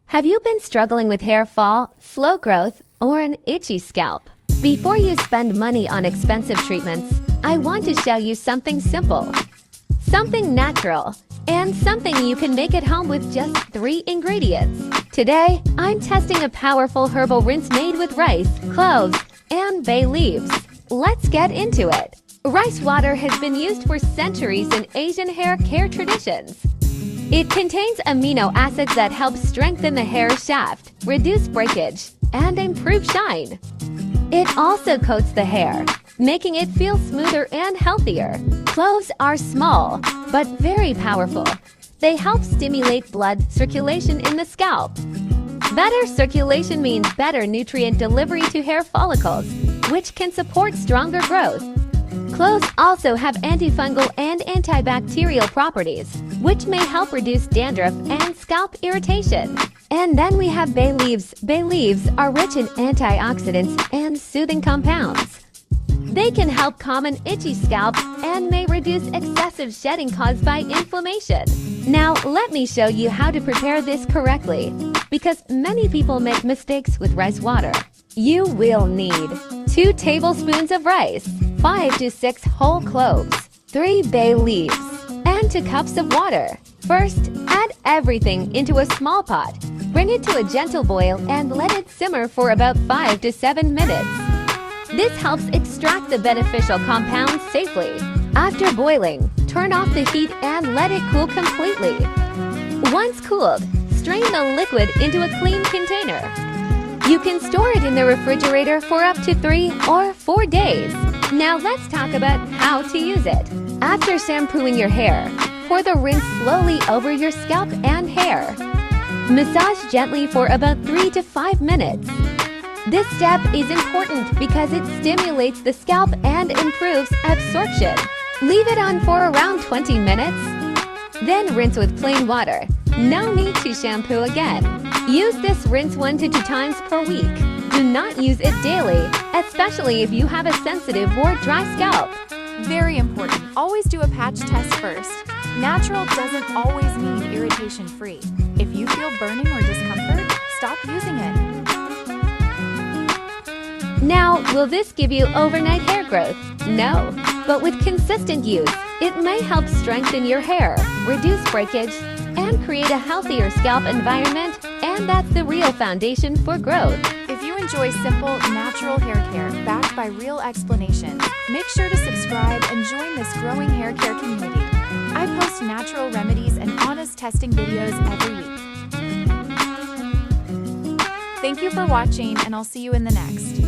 Have you been struggling with hair fall, slow growth, or an itchy scalp? Before you spend money on expensive treatments, I want to show you something simple, something natural, and something you can make at home with just 3 ingredients. Today, I'm testing a powerful herbal rinse made with rice, cloves, and bay leaves. Let's get into it. Rice water has been used for centuries in Asian hair care traditions. It contains amino acids that help strengthen the hair shaft, reduce breakage, and improve shine. It also coats the hair, making it feel smoother and healthier. Cloves are small, but very powerful. They help stimulate blood circulation in the scalp. Better circulation means better nutrient delivery to hair follicles, which can support stronger growth. Cloves also have antifungal and antibacterial properties, which may help reduce dandruff and scalp irritation. And then we have bay leaves. Bay leaves are rich in antioxidants and soothing compounds. They can help calm an itchy scalp and may reduce excessive shedding caused by inflammation. Now, let me show you how to prepare this correctly, because many people make mistakes with rice water. You will need 2 tablespoons of rice, 5 to 6 whole cloves, 3 bay leaves, and 2 cups of water. First, add everything into a small pot. Bring it to a gentle boil and let it simmer for about 5 to 7 minutes. This helps extract the beneficial compounds safely. After boiling, turn off the heat and let it cool completely. Once cooled, strain the liquid into a clean container. You can store it in the refrigerator for up to 3 or 4 days. Now let's talk about how to use it. After shampooing your hair, pour the rinse slowly over your scalp and hair. Massage gently for about 3 to 5 minutes. This step is important because it stimulates the scalp and improves absorption. Leave it on for around 20 minutes. Then rinse with plain water. No need to shampoo again. Use this rinse 1 to 2 times per week. Do not use it daily, especially if you have a sensitive or dry scalp. Very important. Always do a patch test first. Natural doesn't always mean irritation-free. If you feel burning or discomfort, stop using it. Now, will this give you overnight hair growth? No. But with consistent use, it may help strengthen your hair, reduce breakage, and create a healthier scalp environment, and that's the real foundation for growth. If you enjoy simple, natural hair care backed by real explanations, make sure to subscribe and join this growing hair care community. I post natural remedies and honest testing videos every week. Thank you for watching, and I'll see you in the next.